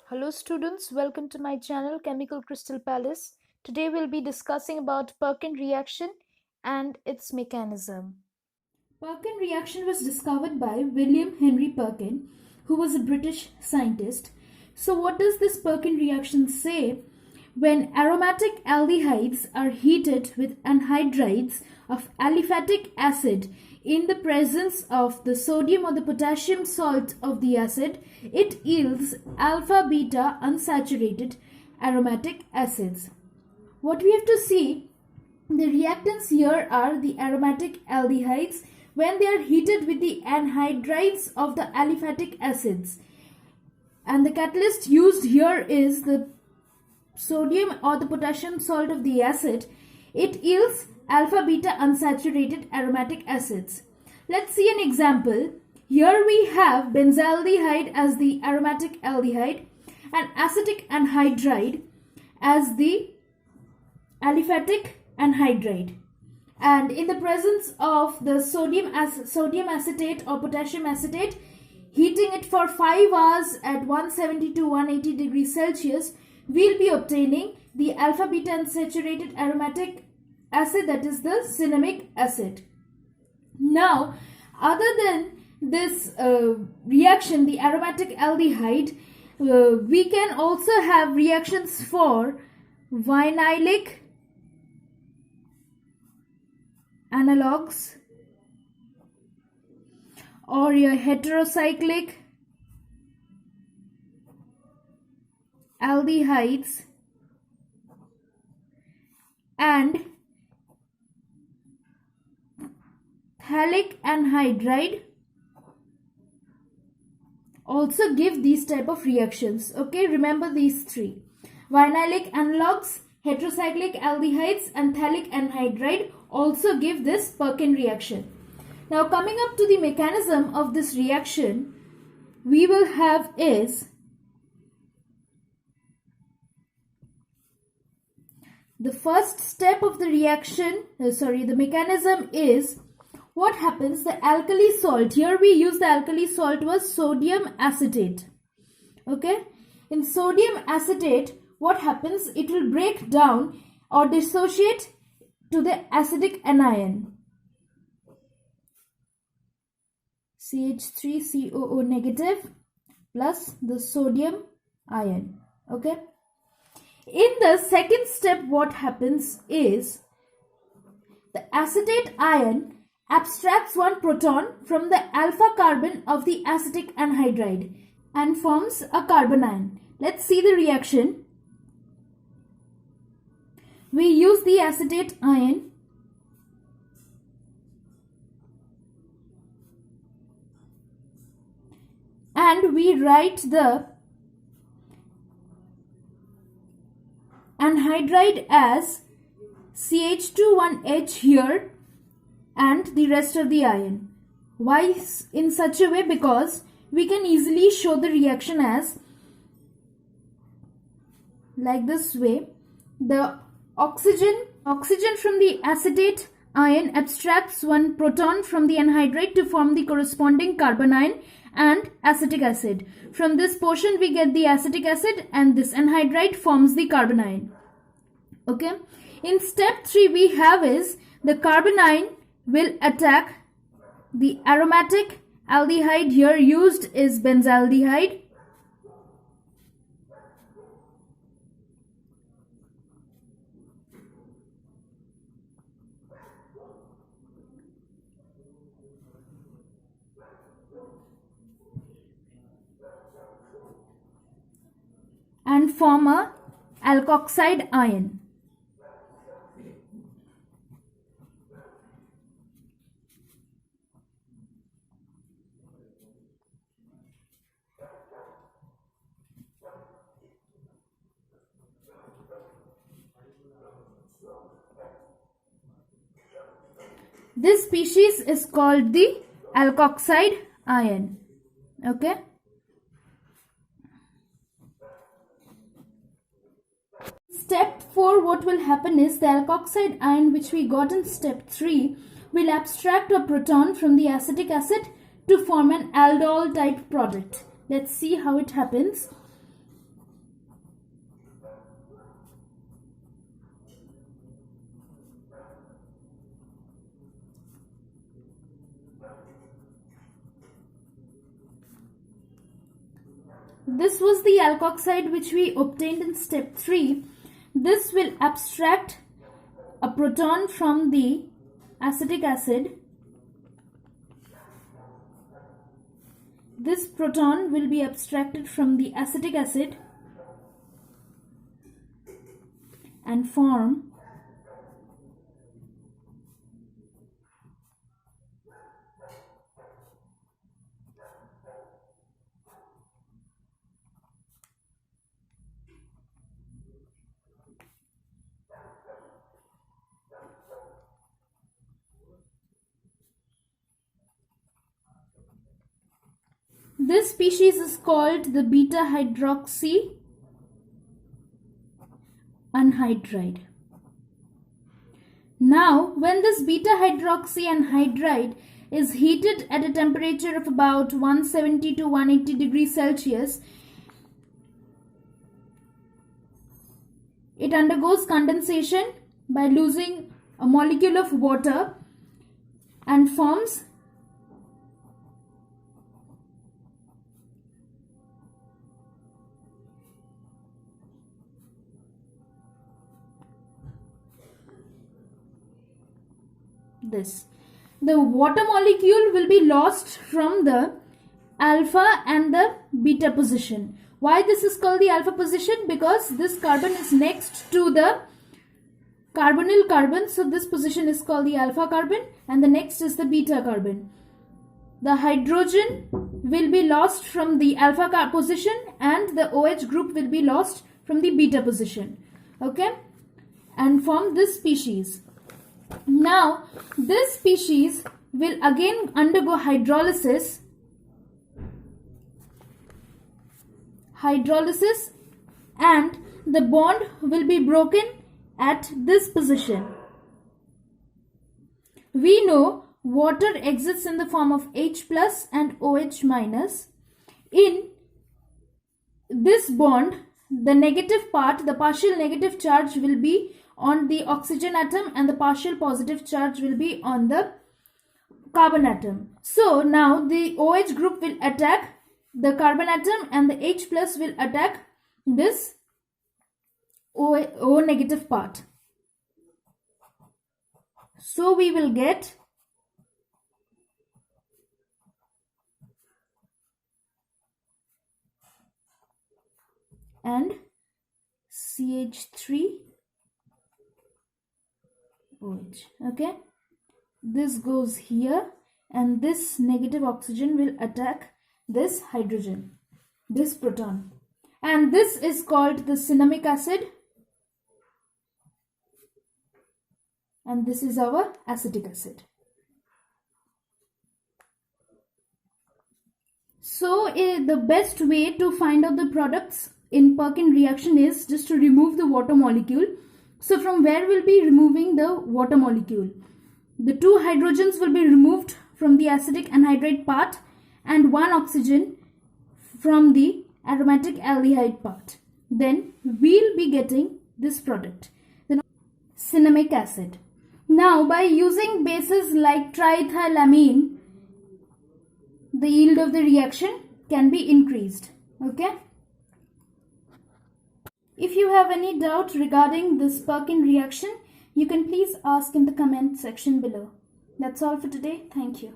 Hello students, welcome to my channel Chemical Crystal Palace. Today we'll be discussing about Perkin reaction and its mechanism. Perkin reaction was discovered by William Henry Perkin, who was a British scientist. So what does this Perkin reaction say? When aromatic aldehydes are heated with anhydrides of aliphatic acid in the presence of the sodium or the potassium salt of the acid, it yields alpha-beta unsaturated aromatic acids. What we have to see, the reactants here are the aromatic aldehydes when they are heated with the anhydrides of the aliphatic acids. And the catalyst used here is the sodium or the potassium salt of the acid. It yields alpha-beta unsaturated aromatic acids. Let's see an example. Here we have benzaldehyde as the aromatic aldehyde and acetic anhydride as the aliphatic anhydride. And in the presence of the sodium acetate or potassium acetate, heating it for 5 hours at 170 to 180 degrees Celsius, we'll be obtaining the alpha-beta unsaturated aromatic acid, that is the cinnamic acid. Now, other than this reaction, the aromatic aldehyde, we can also have reactions for vinylic analogues or your heterocyclic aldehydes and phthalic anhydride also give these type of reactions. Okay, remember these three: vinylic analogues, heterocyclic aldehydes and phthalic anhydride also give this Perkin reaction. Now coming up to the mechanism of this reaction, we will have is the first step of the reaction, the mechanism is what happens, the alkali salt. Here we use the alkali salt was sodium acetate. Okay, in sodium acetate, what happens, it will break down or dissociate to the acidic anion CH3COO negative plus the sodium ion. Okay, in the second step, what happens is the acetate ion abstracts one proton from the alpha carbon of the acetic anhydride and forms a carbon ion. Let's see the reaction. We use the acetate ion and we write the anhydride as CH21H here and the rest of the ion. Why in such a way? Because we can easily show the reaction as like this way. The oxygen from the acetate ion abstracts one proton from the anhydride to form the corresponding carbon ion and acetic acid. From this portion we get the acetic acid and this anhydride forms the carbon ion. Okay, in step 3 we have is the carbon ion will attack the aromatic aldehyde. Here used is benzaldehyde. And form a alkoxide ion. This species is called the alkoxide ion. Okay. Step 4, what will happen is the alkoxide ion which we got in step 3 will abstract a proton from the acetic acid to form an aldol type product. Let's see how it happens. this was the alkoxide which we obtained in step 3. This will abstract a proton from the acetic acid. This proton will be abstracted from the acetic acid and form this species is called the beta hydroxy anhydride. Now, when this beta hydroxy anhydride is heated at a temperature of about 170 to 180 degrees Celsius, it undergoes condensation by losing a molecule of water and forms this. The water molecule will be lost from the alpha and the beta position. Why this is called the alpha position? Because this carbon is next to the carbonyl carbon. So this position is called the alpha carbon and the next is the beta carbon. The hydrogen will be lost from the alpha position and the OH group will be lost from the beta position. Okay, and form this species. Now this species will again undergo hydrolysis and the bond will be broken at this position. We know water exists in the form of H plus and OH minus. In this bond, the negative part, the partial negative charge will be on the oxygen atom and the partial positive charge will be on the carbon atom. So now the OH group will attack the carbon atom and the H plus will attack this O negative part. So we will get and CH3 OH. Okay, this goes here and this negative oxygen will attack this hydrogen, this proton, and this is called the cinnamic acid and this is our acetic acid. So the best way to find out the products in Perkin reaction is just to remove the water molecule. So from where we'll be removing the water molecule? The two hydrogens will be removed from the acidic anhydride part and one oxygen from the aromatic aldehyde part. Then we'll be getting this product, the cinnamic acid. Now by using bases like triethylamine, the yield of the reaction can be increased. Okay. If you have any doubt regarding this Perkin reaction, you can please ask in the comment section below. That's all for today. Thank you.